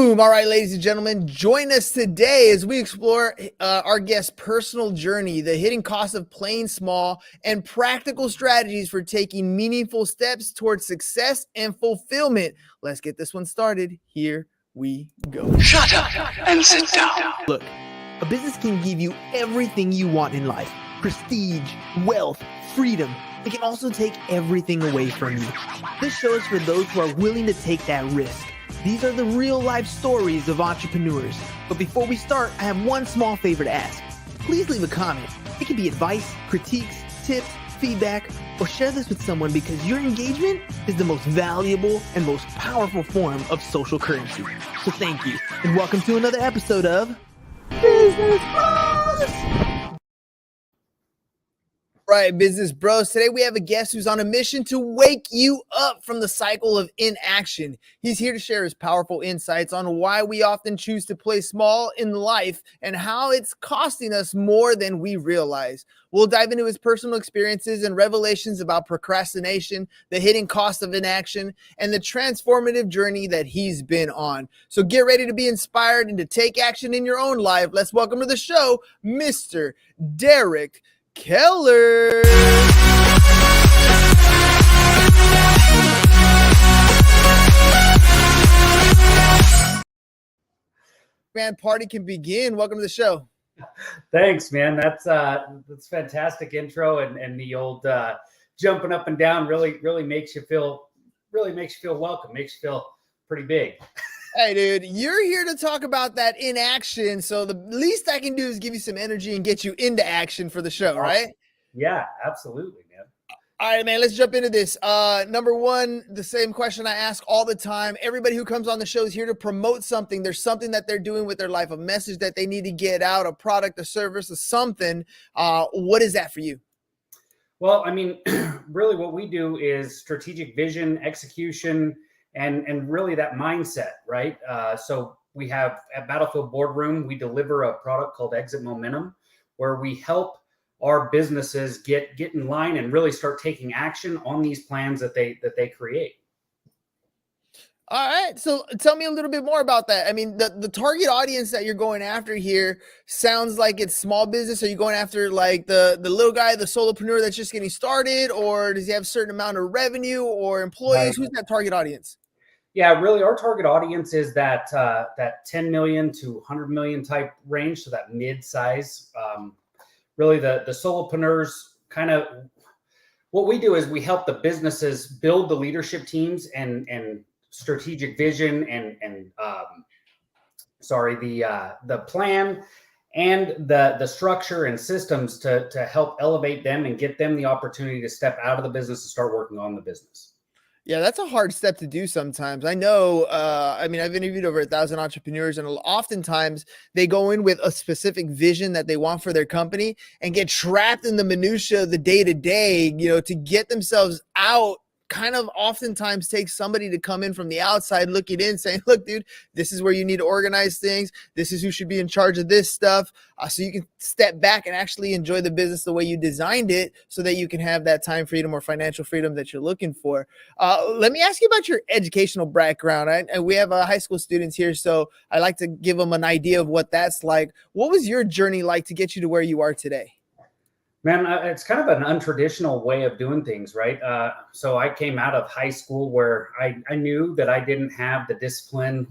Boom. All right, ladies and gentlemen, join us today as we explore our guest's personal journey, the hidden cost of playing small, and practical strategies for taking meaningful steps towards success and fulfillment. Let's get this one started. Here we go. Shut up and sit down. Look, a business can give you everything you want in life: prestige, wealth, freedom. It can also take everything away from you. This show is for those who are willing to take that risk. These are the real life stories of entrepreneurs. But before we start, I have one small favor to ask. Please leave a comment. It can be advice, critiques, tips, feedback, or share this with someone because your engagement is the most valuable and most powerful form of social currency. So thank you, and welcome to another episode of Business Bros. Right, Business Bros. Today we have a guest who's on a mission to wake you up from the cycle of inaction. He's here to share his powerful insights on why we often choose to play small in life and how it's costing us more than we realize. We'll dive into his personal experiences and revelations about procrastination, the hidden cost of inaction, and the transformative journey that he's been on. So get ready to be inspired and to take action in your own life. Let's welcome to the show, Mr. Deric Keller. Man, party can begin. Welcome to the show. Thanks, man. That's fantastic intro, and the old jumping up and down really makes you feel welcome, makes you feel pretty big. Hey, dude, you're here to talk about that inaction. So the least I can do is give you some energy and get you into action for the show, right? Yeah, absolutely, man. All right, man, let's jump into this. Number one, the same question I ask all the time. Everybody who comes on the show is here to promote something. There's something that they're doing with their life, a message that they need to get out, a product, a service, or something. What is that for you? Well, I mean, really what we do is strategic vision, execution, and really that mindset, right? So we have at Battlefield Boardroom, we deliver a product called Exit Momentum, where we help our businesses get in line and really start taking action on these plans that they create. All right. So tell me a little bit more about that. I mean, the target audience that you're going after here sounds like it's small business. Are you going after like the little guy, the solopreneur that's just getting started, or does he have a certain amount of revenue or employees? Right. Who's that target audience? Yeah, really, our target audience is that 10 million to 100 million type range, so that mid-size. Really, the solopreneurs, kind of what we do is we help the businesses build the leadership teams and strategic vision and the plan and the structure and systems to help elevate them and get them the opportunity to step out of the business and start working on the business. Yeah, that's a hard step to do sometimes. I know, I mean, I've interviewed over 1,000 entrepreneurs, and oftentimes they go in with a specific vision that they want for their company and get trapped in the minutia of the day-to-day, to get themselves out. Kind of oftentimes takes somebody to come in from the outside looking in saying, look, dude, this is where you need to organize things. This is who should be in charge of this stuff. So you can step back and actually enjoy the business the way you designed it so that you can have that time freedom or financial freedom that you're looking for. Let me ask you about your educational background. We have high school students here, so I like to give them an idea of what that's like. What was your journey like to get you to where you are today? Man, it's kind of an untraditional way of doing things, right? So I came out of high school where I knew that I didn't have the discipline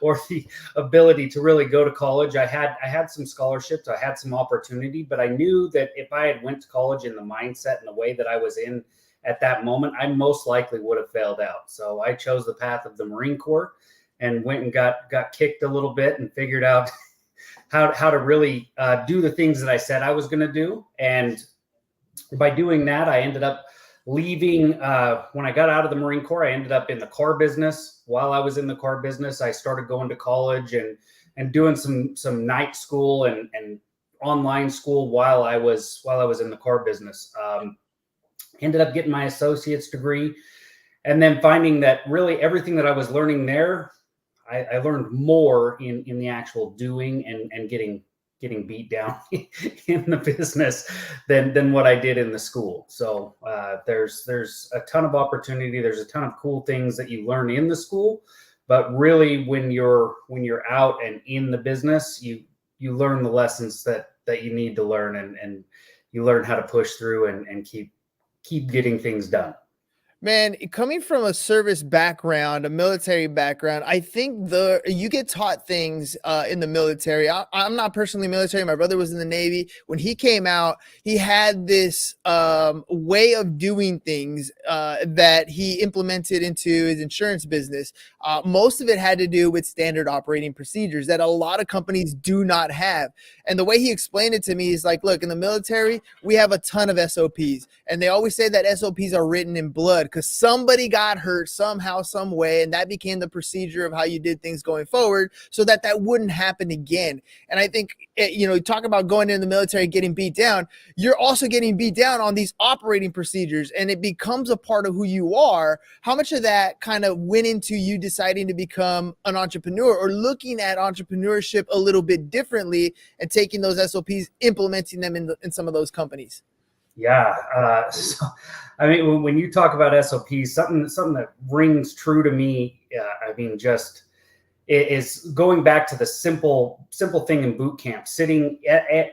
or the ability to really go to college. I had some scholarships, I had some opportunity, but I knew that if I had went to college in the mindset and the way that I was in at that moment, I most likely would have failed out. So I chose the path of the Marine Corps and went and got kicked a little bit and figured out how to really do the things that I said I was going to do. And by doing that, I ended up leaving. When I got out of the Marine Corps, I ended up in the car business. While I was in the car business, I started going to college and doing some night school and online school while I was in the car business. Ended up getting my associate's degree, and then finding that really everything that I was learning there, I learned more in the actual doing and getting beat down in the business than what I did in the school. So there's a ton of opportunity. There's a ton of cool things that you learn in the school, But really, when you're out and in the business, you learn the lessons that you need to learn, and you learn how to push through and keep getting things done. Man, coming from a service background, a military background, I think you get taught things in the military. I'm not personally military. My brother was in the Navy. When he came out, he had this way of doing things that he implemented into his insurance business. Most of it had to do with standard operating procedures that a lot of companies do not have. And the way he explained it to me is like, look, in the military, we have a ton of SOPs. And they always say that SOPs are written in blood because somebody got hurt somehow, some way, and that became the procedure of how you did things going forward so that wouldn't happen again. And I think, you talk about going into the military, getting beat down, you're also getting beat down on these operating procedures, and it becomes a part of who you are. How much of that kind of went into you deciding to become an entrepreneur or looking at entrepreneurship a little bit differently and taking those SOPs, implementing them in some of those companies? Yeah. So, I mean, when you talk about SOPs, something that rings true to me, I mean, just is going back to the simple thing in boot camp, sitting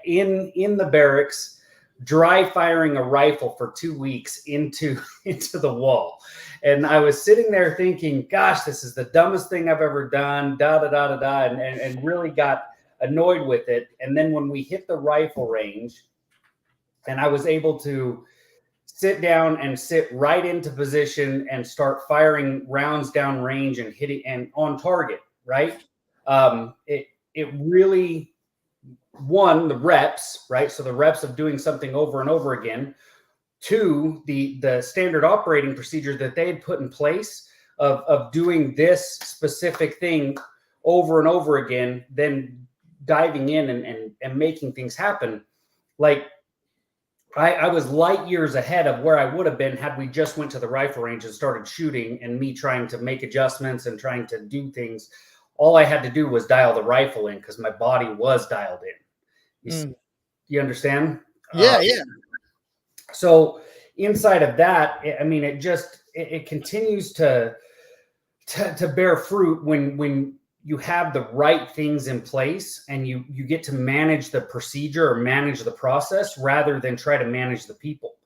in the barracks, dry firing a rifle for 2 weeks into the wall. And I was sitting there thinking, gosh, this is the dumbest thing I've ever done, and really got annoyed with it. And then when we hit the rifle range, and I was able to sit down and sit right into position and start firing rounds down range and hitting and on target, right? It really won the reps, right? So the reps of doing something over and over again. Two, the standard operating procedure that they had put in place of doing this specific thing over and over again, then diving in and making things happen. Like, I was light years ahead of where I would have been had we just went to the rifle range and started shooting, and me trying to make adjustments and trying to do things. All I had to do was dial the rifle in because my body was dialed in. You understand? Yeah. So inside of that, I mean, it continues to bear fruit when you have the right things in place and you get to manage the procedure or manage the process rather than try to manage the people.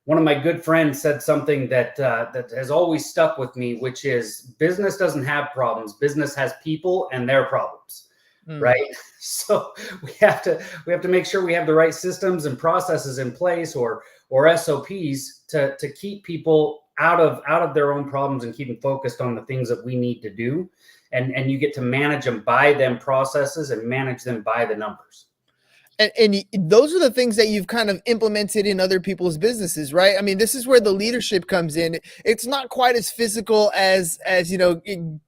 One of my good friends said something that has always stuck with me, which is business doesn't have problems. Business has people and their problems, right? So we have to make sure we have the right systems and processes in place or SOPs to keep people out of their own problems and keep them focused on the things that we need to do. And you get to manage them by them processes and manage them by the numbers. And those are the things that you've kind of implemented in other people's businesses, right? I mean, this is where the leadership comes in. It's not quite as physical as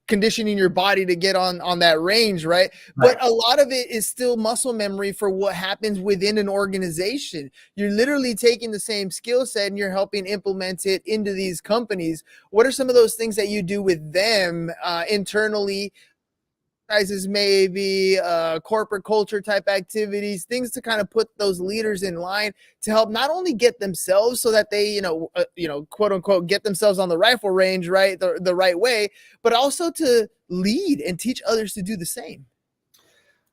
conditioning your body to get on that range, right? But a lot of it is still muscle memory for what happens within an organization. You're literally taking the same skill set and you're helping implement it into these companies. What are some of those things that you do with them internally? Maybe corporate culture type activities, things to kind of put those leaders in line to help not only get themselves so that they quote unquote get themselves on the rifle range right the right way, but also to lead and teach others to do the same.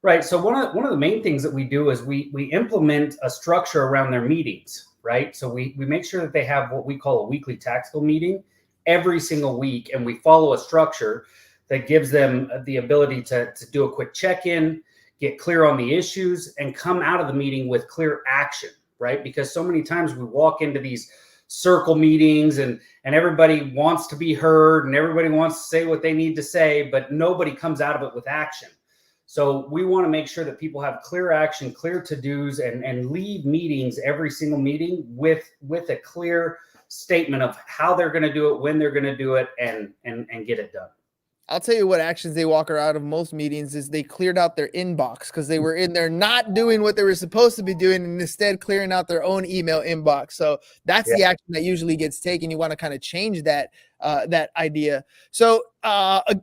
Right. So one of the main things that we do is we implement a structure around their meetings, right? So we make sure that they have what we call a weekly tactical meeting every single week, and we follow a structure that gives them the ability to do a quick check-in, get clear on the issues, and come out of the meeting with clear action, right? Because so many times we walk into these circle meetings and everybody wants to be heard and everybody wants to say what they need to say, but nobody comes out of it with action. So we want to make sure that people have clear action, clear to-dos, and leave meetings, every single meeting, with a clear statement of how they're going to do it, when they're going to do it, and get it done. I'll tell you what actions they walk out of most meetings is they cleared out their inbox because they were in there not doing what they were supposed to be doing and instead clearing out their own email inbox. So that's the action that usually gets taken. You want to kind of change that that idea. So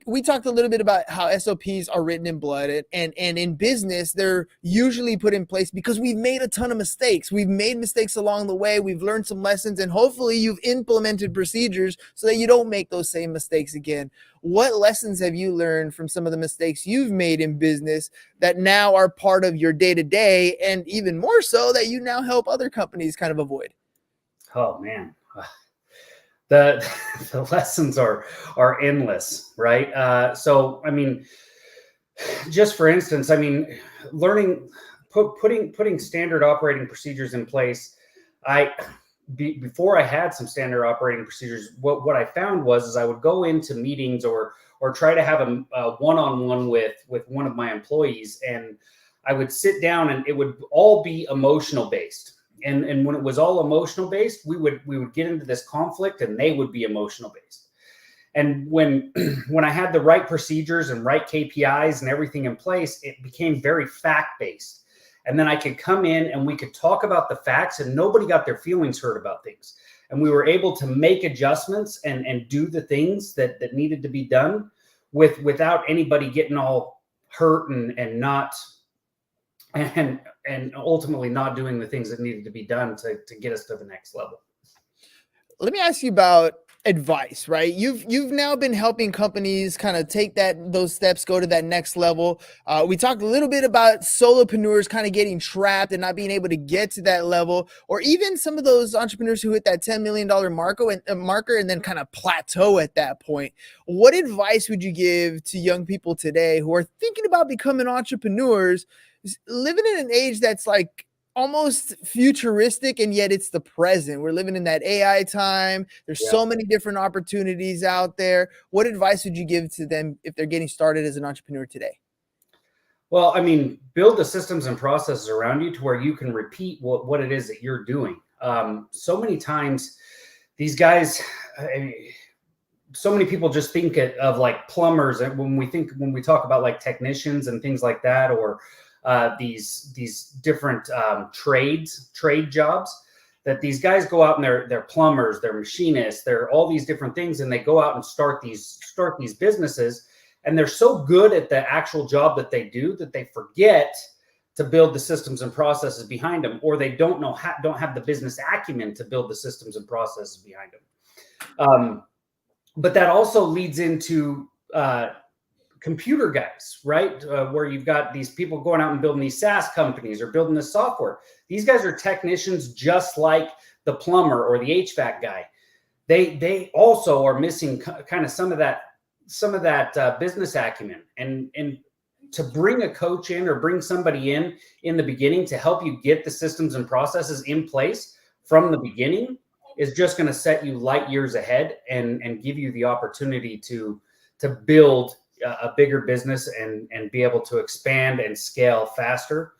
we talked a little bit about how SOPs are written in blood, and in business, they're usually put in place because we've made a ton of mistakes. We've made mistakes along the way. We've learned some lessons, and hopefully you've implemented procedures so that you don't make those same mistakes again. What lessons have you learned from some of the mistakes you've made in business that now are part of your day-to-day, and even more so that you now help other companies kind of avoid? Oh man, the the lessons are endless, right? So I mean, just for instance, I mean, putting standard operating procedures in place. Before I had some standard operating procedures, what I found was I would go into meetings or try to have a one-on-one with one of my employees, and I would sit down, and it would all be emotional based. And when it was all emotional based, we would get into this conflict, and they would be emotional based. And when I had the right procedures and right KPIs and everything in place, it became very fact based. And then I could come in and we could talk about the facts, and nobody got their feelings hurt about things. And we were able to make adjustments and do the things that needed to be done without anybody getting all hurt and ultimately not doing the things that needed to be done to get us to the next level. Let me ask you about advice, right? You've now been helping companies kind of take those steps, go to that next level. We talked a little bit about solopreneurs kind of getting trapped and not being able to get to that level, or even some of those entrepreneurs who hit that $10 million marker and then kind of plateau at that point. What advice would you give to young people today who are thinking about becoming entrepreneurs, living in an age that's like almost futuristic, and yet it's the present? We're living in that AI time. There's so many different opportunities out there. What advice would you give to them if they're getting started as an entrepreneur today? Well, I mean, build the systems and processes around you to where you can repeat what it is that you're doing. So many times these guys, so many people just think of like plumbers, and when we talk about like technicians and things like that, or these different trade jobs, that these guys go out and they're plumbers, they're machinists, they're all these different things, and they go out and start these businesses, and they're so good at the actual job that they do that they forget to build the systems and processes behind them, or they don't have the business acumen to build the systems and processes behind them. But that also leads into computer guys, right? Where you've got these people going out and building these SaaS companies or building this software. These guys are technicians just like the plumber or the HVAC guy. They also are missing kind of some of that business acumen. And to bring a coach in or bring somebody in the beginning to help you get the systems and processes in place from the beginning is just going to set you light years ahead and give you the opportunity to build a bigger business and be able to expand and scale faster.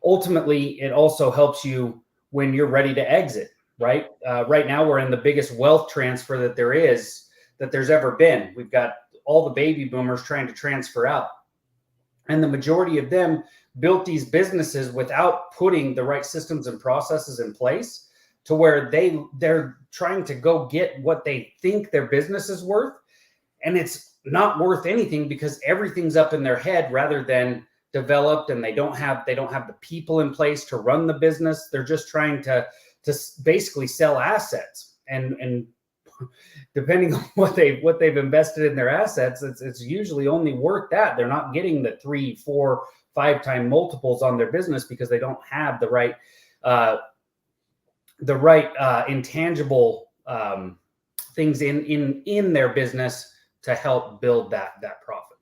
Ultimately, it also helps you when you're ready to exit, right? Right now, we're in the biggest wealth transfer that there's ever been. We've got all the baby boomers trying to transfer out. And the majority of them built these businesses without putting the right systems and processes in place to where they're trying to go get what they think their business is worth. And it's not worth anything because everything's up in their head rather than developed, and they don't have the people in place to run the business. They're just trying to basically sell assets, and depending on what they've invested in their assets, it's usually only worth that. They're not getting the 3, 4, 5 time multiples on their business because they don't have the right intangible things in their business to help build that profit.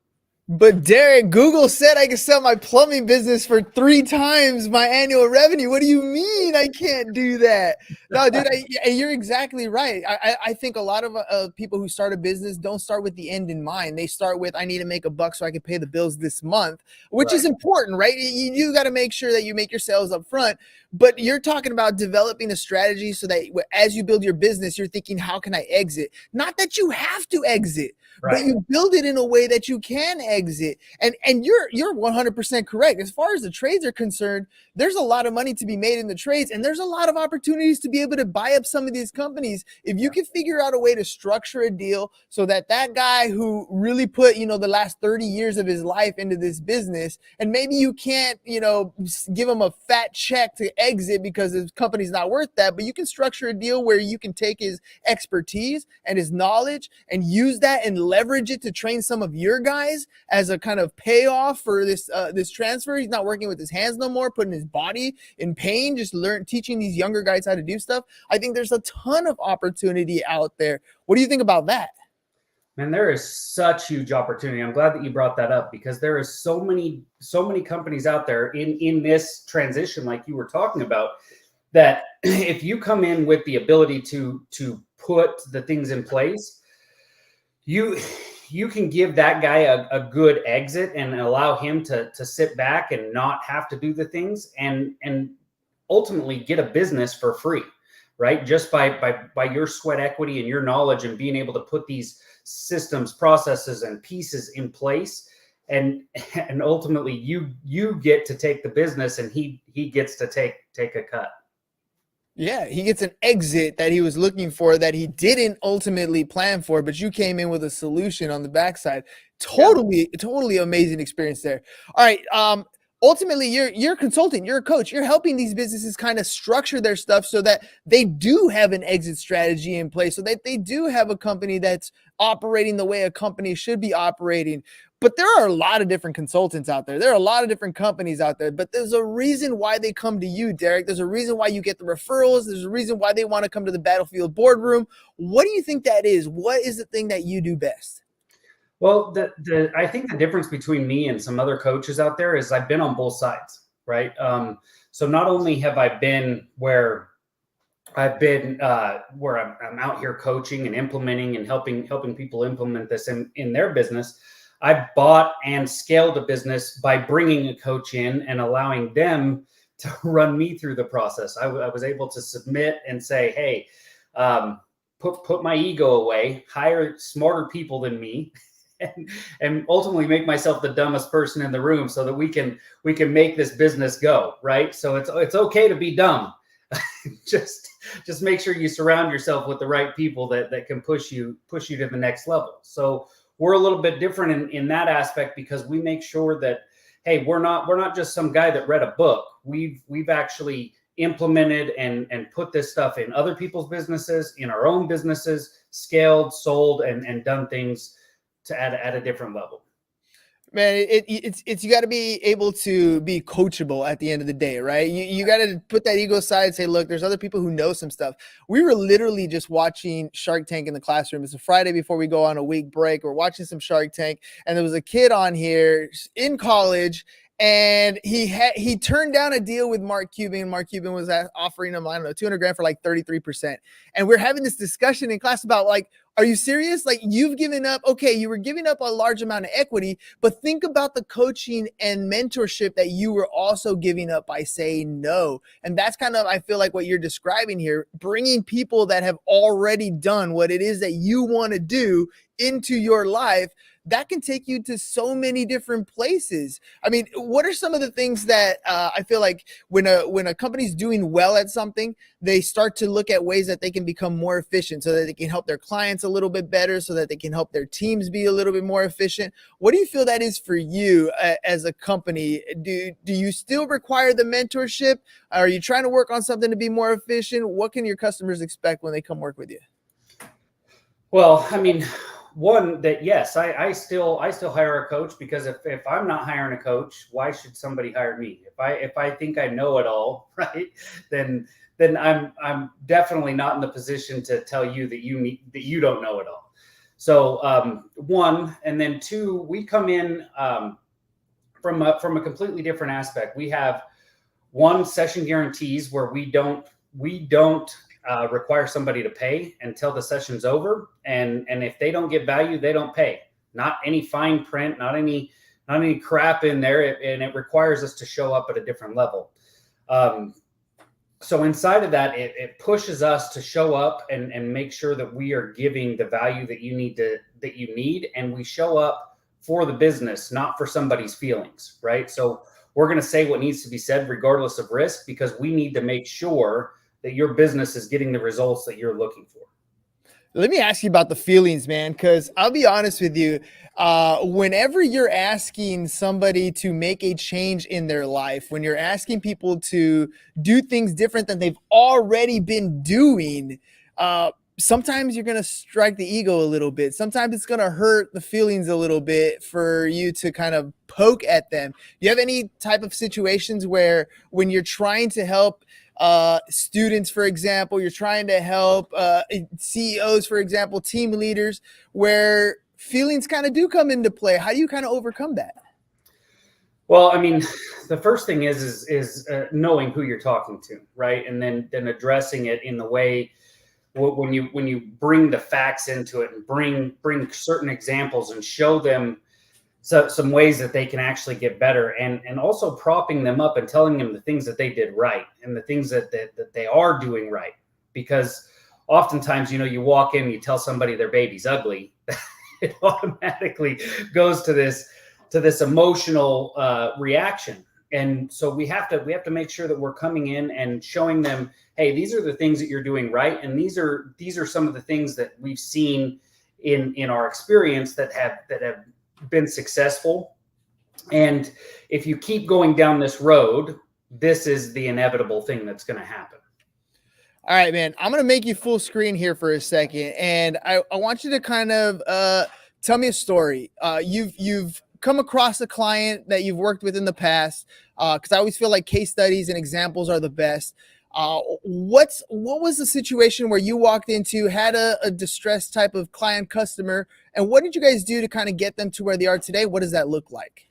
But Deric, Google said I could sell my plumbing business for 3 times my annual revenue. What do you mean I can't do that? No, dude, you're exactly right. I think a lot of people who start a business don't start with the end in mind. They start with, I need to make a buck so I can pay the bills this month, which is important, right? You got to make sure that you make your sales up front. But you're talking about developing a strategy so that as you build your business, you're thinking, how can I exit? Not that you have to exit, but Right. you build it in a way that you can exit. And you're 100% correct. As far as the trades are concerned, there's a lot of money to be made in the trades, and there's a lot of opportunities to be able to buy up some of these companies. If you can figure out a way to structure a deal so that that guy who really put, the last 30 years of his life into this business, and maybe you can't, give him a fat check to exit because his company's not worth that, but you can structure a deal where you can take his expertise and his knowledge and use that and leverage it to train some of your guys as a kind of payoff for this transfer. He's not working with his hands no more, putting his body in pain, just teaching these younger guys how to do stuff. I think there's a ton of opportunity out there. What do you think about that? Man, there is such huge opportunity. I'm glad that you brought that up, because there is so many companies out there in this transition, like you were talking about, that if you come in with the ability to put the things in place, you can give that guy a good exit and allow him to sit back and not have to do the things, and ultimately get a business for free, right? Just by your sweat equity and your knowledge and being able to put these systems, processes, and pieces in place, and ultimately you get to take the business, and he gets to take a cut. Yeah, he gets an exit that he was looking for that he didn't ultimately plan for, but you came in with a solution on the backside. Totally amazing experience there. All right. Ultimately, you're consulting, you're a coach, you're helping these businesses kind of structure their stuff so that they do have an exit strategy in place, so that they do have a company that's operating the way a company should be operating. But there are a lot of different consultants out there. There are a lot of different companies out there, but there's a reason why they come to you, Deric. There's a reason why you get the referrals. There's a reason why they want to come to the Battlefield boardroom. What do you think that is? What is the thing that you do best? Well, I think the difference between me and some other coaches out there is I've been on both sides, right? So not only have I been where I'm out here coaching and implementing and helping people implement this in their business. I bought and scaled a business by bringing a coach in and allowing them to run me through the process. I was able to submit and say, hey, put my ego away, hire smarter people than me, and ultimately make myself the dumbest person in the room so that we can make this business go, right? So it's okay to be dumb. just make sure you surround yourself with the right people that can push you to the next level. So we're a little bit different in that aspect, because we make sure that, hey, we're not just some guy that read a book. We've actually implemented and put this stuff in other people's businesses, in our own businesses, scaled, sold, and done things to at a different level. Man, it's you got to be able to be coachable at the end of the day, right? You got to put that ego aside and say, look, there's other people who know some stuff. We were literally just watching Shark Tank in the classroom. It's a Friday before we go on a week break. We're watching some Shark Tank, and there was a kid on here in college, and he turned down a deal with Mark Cuban. Mark Cuban was offering him, I don't know, 200 grand for like 33%. And we're having this discussion in class about, like, are you serious? Like, you've given up, okay, you were giving up a large amount of equity, but think about the coaching and mentorship that you were also giving up by saying no. And that's kind of, I feel like, what you're describing here, bringing people that have already done what it is that you want to do into your life. That can take you to so many different places. I mean, what are some of the things that I feel like when a company's doing well at something, they start to look at ways that they can become more efficient, so that they can help their clients a little bit better, so that they can help their teams be a little bit more efficient? What do you feel that is for you as a company? Do you still require the mentorship? Are you trying to work on something to be more efficient? What can your customers expect when they come work with you? Well, I mean, one, that yes, I still hire a coach, because if I'm not hiring a coach, why should somebody hire me? If I think I know it all, right, then I'm definitely not in the position to tell you that you don't know it all. So one, and then two, we come in from a completely different aspect. We have one, session guarantees, where we don't require somebody to pay until the session's over, and if they don't get value, they don't pay. Not any fine print, not any crap in there, and it requires us to show up at a different level. So inside of that, it pushes us to show up and make sure that we are giving the value that you need, and we show up for the business, not for somebody's feelings, right? So we're going to say what needs to be said regardless of risk, because we need to make sure that your business is getting the results that you're looking for. Let me ask you about the feelings, man, because I'll be honest with you. Whenever you're asking somebody to make a change in their life, when you're asking people to do things different than they've already been doing, sometimes you're going to strike the ego a little bit. Sometimes it's going to hurt the feelings a little bit for you to kind of poke at them. Do you have any type of situations where when you're trying to help students, for example, you're trying to help CEOs, for example, team leaders, where feelings kind of do come into play? How do you kind of overcome that? Well, I mean, the first thing is knowing who you're talking to, right? And then addressing it in the way when you bring the facts into it and bring certain examples and show them some ways that they can actually get better, and also propping them up and telling them the things that they did right and the things that they are doing right. Because oftentimes, you walk in, you tell somebody their baby's ugly, it automatically goes to this emotional reaction. And so we have to make sure that we're coming in and showing them, hey, these are the things that you're doing right, and these are some of the things that we've seen in our experience that have been successful. And if you keep going down this road, this is the inevitable thing that's going to happen. All right, man, I'm going to make you full screen here for a second. And I want you to kind of tell me a story. You've come across a client that you've worked with in the past, because I always feel like case studies and examples are the best. What was the situation where you walked into, had a distressed type of client customer, and what did you guys do to kind of get them to where they are today? What does that look like?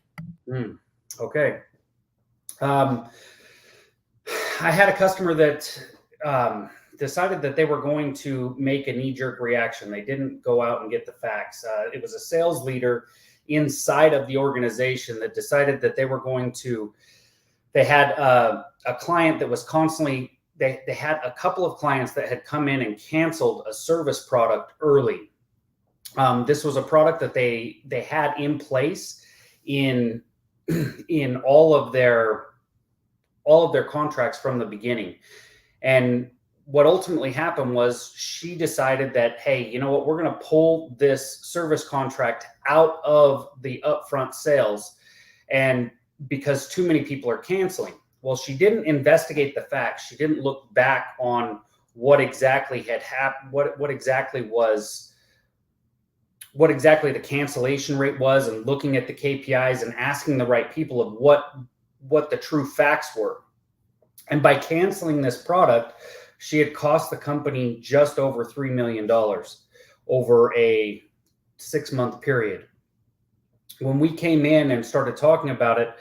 Okay. I had a customer that decided that they were going to make a knee-jerk reaction. They didn't go out and get the facts. It was a sales leader inside of the organization that decided that they were going to. They had a client that was constantly. They had a couple of clients that had come in and canceled a service product early. This was a product that they had in place in all of their contracts from the beginning. And what ultimately happened was she decided that, hey, you know what, we're going to pull this service contract out of the upfront sales, and because too many people are canceling. Well, she didn't investigate the facts. She didn't look back on what exactly had happened, what exactly the cancellation rate was, and looking at the KPIs and asking the right people of what the true facts were. And by canceling this product, she had cost the company just over $3 million over a 6-month period. When we came in and started talking about it,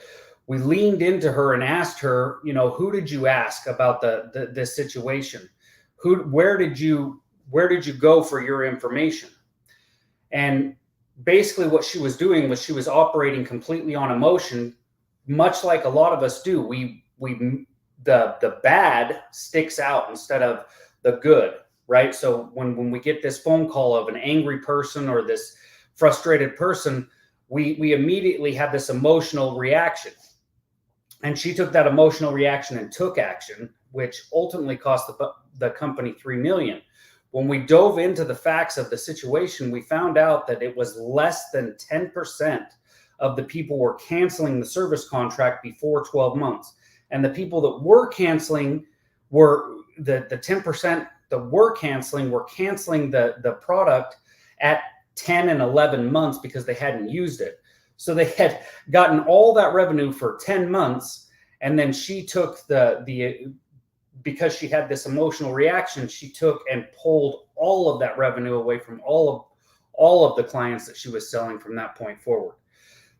we leaned into her and asked her, who did you ask about this situation? Where did you go for your information? And basically what she was doing was she was operating completely on emotion, much like a lot of us do. The bad sticks out instead of the good, right? So when we get this phone call of an angry person or this frustrated person, we immediately have this emotional reaction. And she took that emotional reaction and took action, which ultimately cost the company $3 million. When we dove into the facts of the situation, we found out that it was less than 10% of the people were canceling the service contract before 12 months. And the people that were canceling were the 10% that were canceling the product at 10 and 11 months because they hadn't used it. So they had gotten all that revenue for 10 months. And then she took because she had this emotional reaction, she took and pulled all of that revenue away from all of the clients that she was selling from that point forward.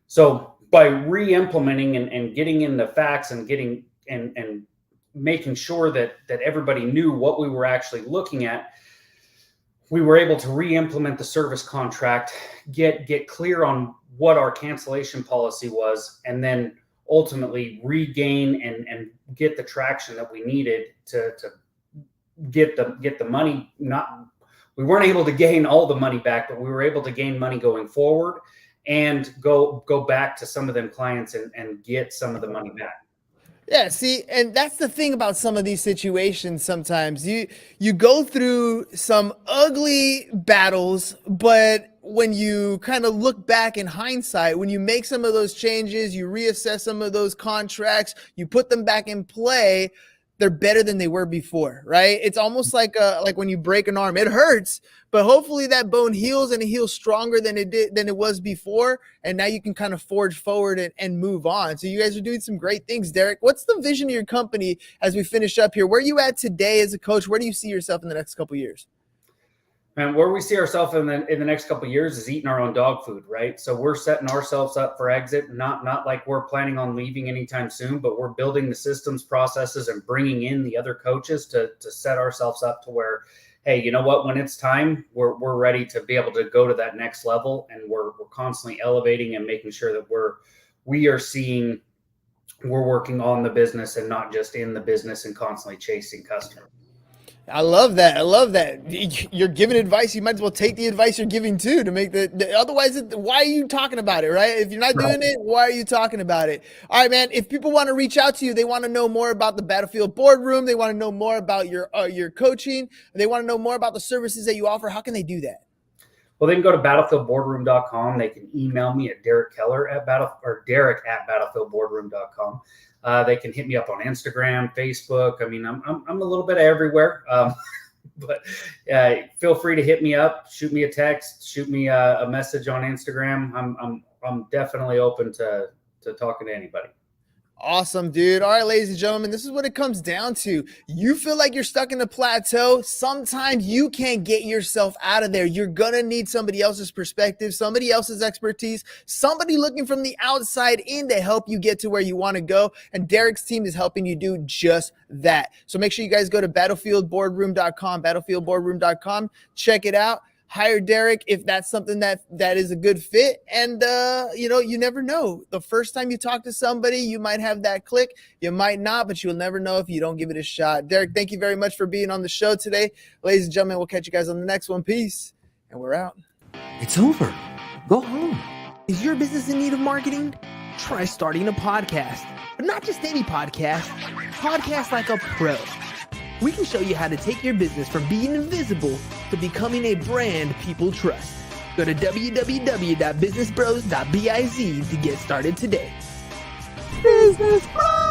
So by re-implementing and getting in the facts and getting and making sure that everybody knew what we were actually looking at, we were able to re-implement the service contract, get clear on what our cancellation policy was, and then ultimately regain and get the traction that we needed to get the money. We weren't able to gain all the money back, but we were able to gain money going forward and go back to some of them clients and get some of the money back. Yeah, see, and that's the thing about some of these situations. Sometimes you go through some ugly battles, but when you kind of look back in hindsight, when you make some of those changes, you reassess some of those contracts, you put them back in play, they're better than they were before, right? It's almost like when you break an arm, it hurts, but hopefully that bone heals and it heals stronger than it was before. And now you can kind of forge forward and move on. So you guys are doing some great things. Deric, what's the vision of your company as we finish up here? Where are you at today as a coach? Where do you see yourself in the next couple of years? And where we see ourselves in the next couple of years is eating our own dog food, right? So we're setting ourselves up for exit, not like we're planning on leaving anytime soon, but we're building the systems, processes, and bringing in the other coaches to set ourselves up to where, hey, you know what? When it's time, we're ready to be able to go to that next level, and we're constantly elevating and making sure that we're working on the business and not just in the business and constantly chasing customers. I love that. I love that. You're giving advice. You might as well take the advice you're giving too to make otherwise, why are you talking about it, right? If you're not doing it, why are you talking about it? All right, man. If people want to reach out to you, they want to know more about the Battlefield Boardroom. They want to know more about your coaching. They want to know more about the services that you offer. How can they do that? Well, they can go to battlefieldboardroom.com. They can email me at Deric Keller Deric at battlefieldboardroom.com. They can hit me up on Instagram, Facebook. I mean, I'm a little bit everywhere, but feel free to hit me up, shoot me a text, shoot me a message on Instagram. I'm definitely open to talking to anybody. Awesome, dude. All right, ladies and gentlemen, this is what it comes down to. You feel like you're stuck in a plateau. Sometimes you can't get yourself out of there. You're going to need somebody else's perspective, somebody else's expertise, somebody looking from the outside in to help you get to where you want to go. And Deric's team is helping you do just that. So make sure you guys go to battlefieldboardroom.com, check it out. Hire Deric if that's something that is a good fit. And, you never know. The first time you talk to somebody, you might have that click. You might not, but you'll never know if you don't give it a shot. Deric, thank you very much for being on the show today. Ladies and gentlemen, we'll catch you guys on the next one. Peace. And we're out. It's over. Go home. Is your business in need of marketing? Try starting a podcast. But not just any podcast. Podcast like a pro. We can show you how to take your business from being invisible to becoming a brand people trust. Go to www.businessbros.biz to get started today. Business Bros!